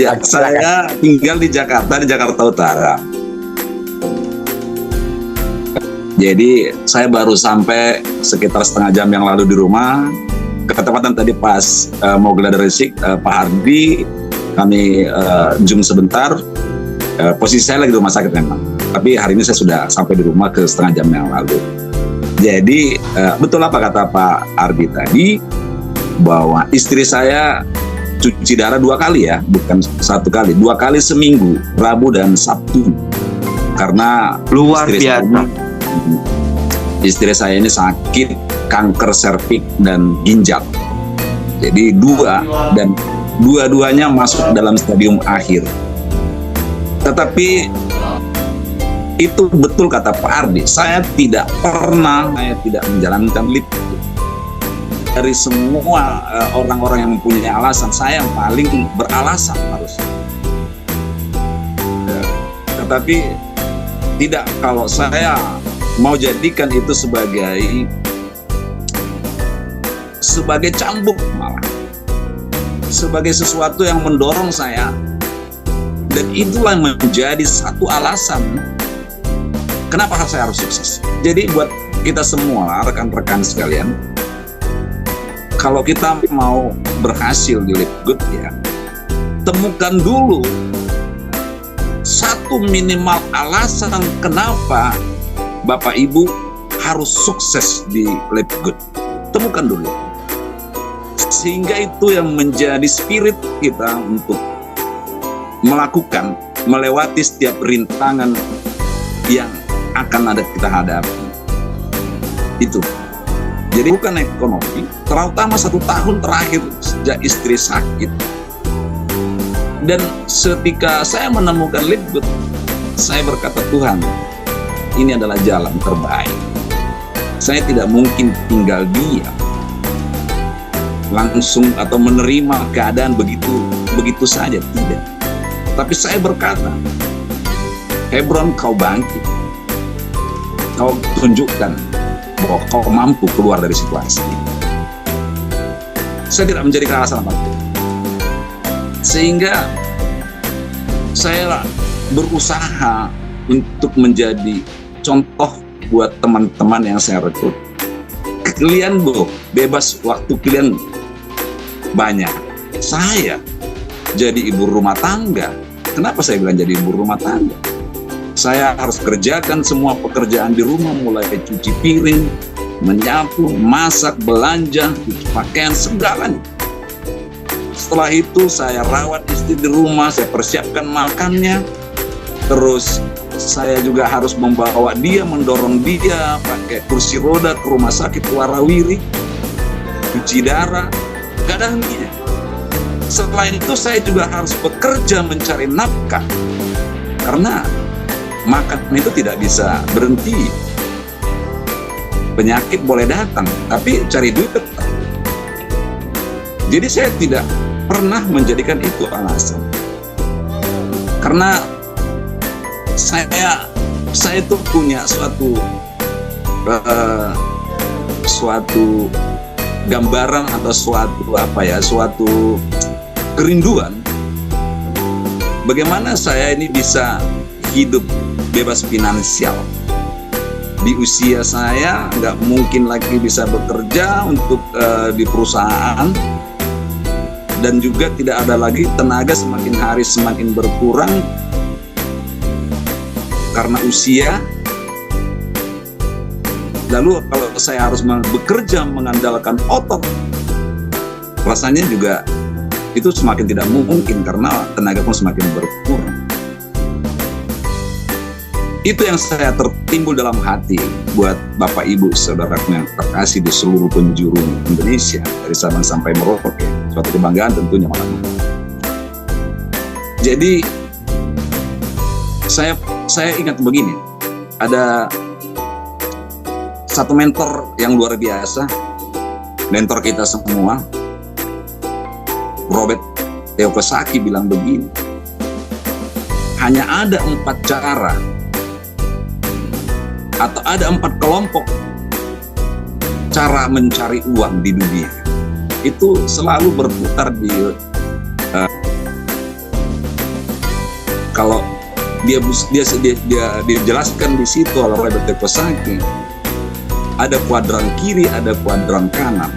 Ya, saya tinggal di Jakarta Utara. Jadi saya baru sampai sekitar setengah jam yang lalu di rumah. Ketepatan tadi pas mau gladi resik, Pak Hardi, kami zoom sebentar. Posisi saya lagi di rumah sakit memang. Tapi hari ini saya sudah sampai di rumah ke setengah jam yang lalu. Jadi betul apa kata Pak Ardi tadi, bahwa istri saya cuci darah 2 kali ya, bukan 1 kali, 2 kali seminggu, Rabu dan Sabtu. Karena luar biasa. Istri saya ini sakit kanker serviks dan ginjal. Jadi dua-duanya masuk dalam stadium akhir. Tetapi itu betul kata Pak Ardi, saya tidak menjalankan lip. Dari semua orang-orang yang mempunyai alasan, saya yang paling beralasan harusnya. Tetapi tidak, kalau saya mau jadikan itu sebagai cambuk, malah sebagai sesuatu yang mendorong saya, dan itulah yang menjadi satu alasan kenapa saya harus sukses. Jadi buat kita semua, rekan-rekan sekalian, kalau kita mau berhasil di Live Good ya, temukan dulu satu minimal alasan kenapa Bapak Ibu harus sukses di Live Good. Temukan dulu. Sehingga itu yang menjadi spirit kita untuk melakukan, melewati setiap rintangan yang akan ada kita hadapi. Itu. Jadi bukan ekonomi, terutama 1 tahun terakhir sejak istri sakit. Dan ketika saya menemukan Live Good, saya berkata, Tuhan, ini adalah jalan terbaik. Saya tidak mungkin tinggal diam, langsung atau menerima keadaan begitu saja, tidak. Tapi saya berkata, Hebron, kau bangkit, kau tunjukkan bahwa kau mampu keluar dari situasi ini. Saya tidak menjadi alasan apapun. Sehingga saya berusaha untuk menjadi contoh buat teman-teman yang saya rekrut. Kalian bebas, waktu kalian banyak. Saya jadi ibu rumah tangga. Kenapa saya bilang jadi ibu rumah tangga? Saya harus kerjakan semua pekerjaan di rumah, mulai cuci piring, menyapu, masak, belanja, cuci pakaian, segalanya. Setelah itu saya rawat istri di rumah, saya persiapkan makannya. Terus saya juga harus membawa dia, mendorong dia pakai kursi roda ke rumah sakit Warawiri, cuci darah, kadangnya. Setelah itu saya juga harus bekerja mencari nafkah, karena makan itu tidak bisa berhenti. Penyakit boleh datang, tapi cari duit tetap. Jadi saya tidak pernah menjadikan itu alasan. Karena saya itu punya suatu gambaran atau suatu kerinduan bagaimana saya ini bisa hidup bebas finansial. Di usia saya nggak mungkin lagi bisa bekerja untuk di perusahaan, dan juga tidak ada lagi tenaga, semakin hari semakin berkurang karena usia. Lalu kalau saya harus bekerja mengandalkan otot, rasanya juga itu semakin tidak mungkin karena tenaga pun semakin berkurang. Itu yang saya tertimbul dalam hati buat Bapak Ibu saudaraku yang terkasih di seluruh penjuru Indonesia, dari Sabang sampai Merauke. Suatu kebanggaan tentunya malam. Jadi saya ingat begini, ada satu mentor yang luar biasa, mentor kita semua, Robert Kiyosaki, bilang begini, hanya ada 4 cara atau ada 4 kelompok cara mencari uang di dunia. Itu selalu berputar di Kalau dia jelaskan di situ oleh Robert Kiyosaki, ada kuadran kiri, ada kuadran kanan.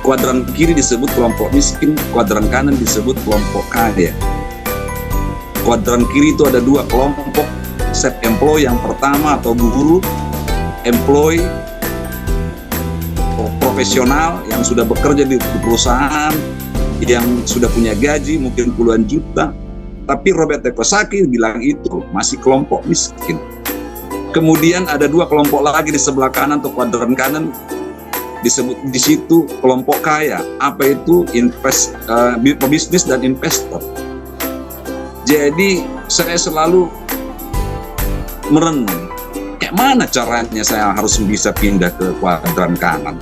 Kuadran kiri disebut kelompok miskin, kuadran kanan disebut kelompok kaya. Kuadran kiri itu ada dua kelompok, set employee yang pertama atau guru, employee profesional yang sudah bekerja di perusahaan, yang sudah punya gaji mungkin puluhan juta. Tapi Robert Kiyosaki bilang itu masih kelompok miskin. Kemudian ada dua kelompok lagi di sebelah kanan atau kuadran kanan, disebut di situ kelompok kaya. Apa itu? Pebisnis dan investor. Jadi saya selalu merenung, kayak mana caranya saya harus bisa pindah ke kuadran kanan.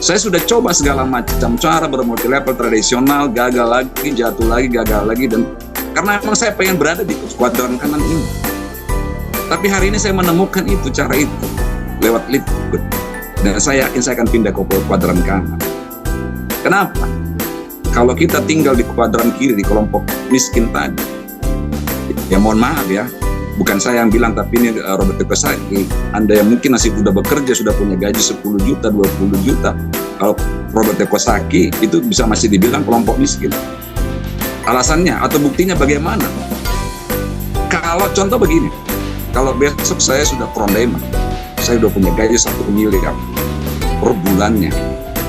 Saya sudah coba segala macam cara bermulti level tradisional, gagal lagi, jatuh lagi, gagal lagi, dan karena emang saya pengen berada di kuadran kanan ini. Tapi hari ini saya menemukan itu, cara itu lewat Live Good. Dan saya yakin saya akan pindah ke kuadran kanan. Kenapa? Kalau kita tinggal di kuadran kiri, di kelompok miskin tadi, ya mohon maaf ya, bukan saya yang bilang, tapi ini Robert Kiyosaki. Anda yang mungkin masih sudah bekerja, sudah punya gaji 10 juta, 20 juta, kalau Robert Kiyosaki itu bisa masih dibilang kelompok miskin. Alasannya atau buktinya bagaimana? Kalau contoh begini, kalau besok saya sudah Krondeman, saya sudah punya gaji 1 miliar per bulannya.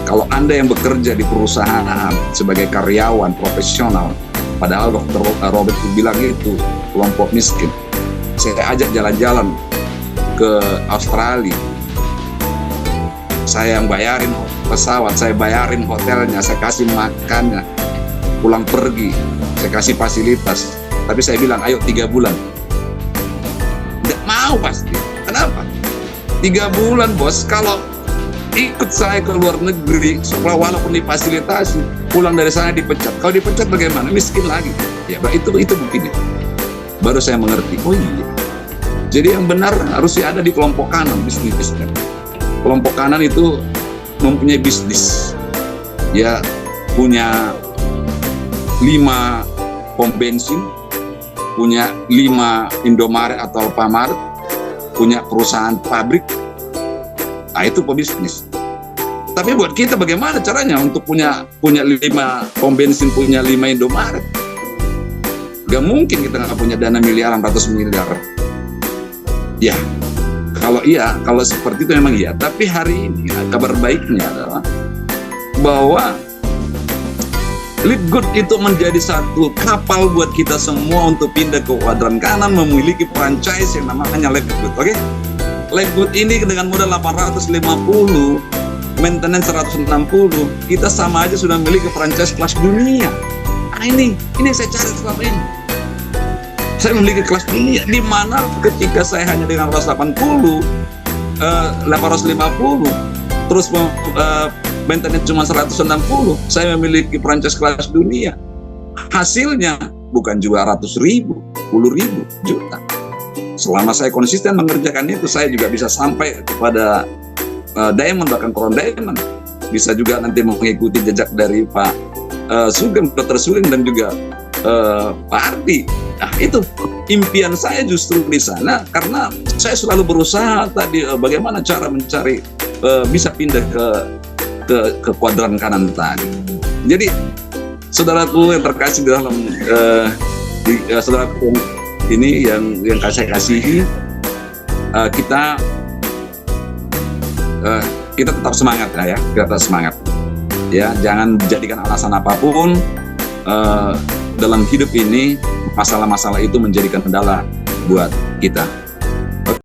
Kalau Anda yang bekerja di perusahaan sebagai karyawan profesional, padahal Dr. Robert bilang itu kelompok miskin, saya ajak jalan-jalan ke Australia, saya yang bayarin pesawat, saya bayarin hotelnya, saya kasih makannya, pulang pergi, saya kasih fasilitas. Tapi saya bilang, ayo 3 bulan. Nggak mau pasti. Kenapa? 3 bulan bos, kalau ikut saya ke luar negeri, walaupun difasilitasi, pulang dari sana dipecat. Kalau dipecat bagaimana? Miskin lagi. Ya, itu buktinya. Baru saya mengerti, oh iya. Jadi yang benar harusnya ada di kelompok kanan, bisnis. Kelompok kanan itu mempunyai bisnis. Ya, punya 5 pom bensin, punya 5 Indomaret atau Alfamart, punya perusahaan pabrik. Nah, itu pebisnis. Tapi buat kita bagaimana caranya untuk punya 5 pom bensin, punya 5 Indomaret? Gak mungkin kita nggak punya dana miliaran, ratus miliar. Ya, kalau seperti itu memang iya. Tapi hari ini kabar baiknya adalah bahwa Live Good itu menjadi satu kapal buat kita semua untuk pindah ke kuadran kanan, memiliki franchise yang namanya Live Good. Oke? Live Good ini dengan modal 850, maintenance 160, kita sama aja sudah memiliki franchise kelas dunia. Nah, ini yang saya cari selama ini. Saya memiliki kelas dunia, di mana ketika saya hanya dengan 850, terus maintenance cuma 160, saya memiliki franchise kelas dunia. Hasilnya bukan juga ratus ribu, 10.000 juta. Selama saya konsisten mengerjakan itu, saya juga bisa sampai kepada Diamond, bahkan Crown Diamond. Bisa juga nanti mengikuti jejak dari Pak Sugeng, Dr. Sugeng, dan juga Pak Ardi. Nah, itu impian saya justru di sana, karena saya selalu berusaha tadi bagaimana cara mencari bisa pindah ke kuadran kanan tadi. Jadi saudaraku yang terkasih dalam saudaraku ini yang saya kasihi, kita tetap semangat ya, kita tetap semangat ya, jangan jadikan alasan apapun dalam hidup ini masalah-masalah itu menjadikan kendala buat kita.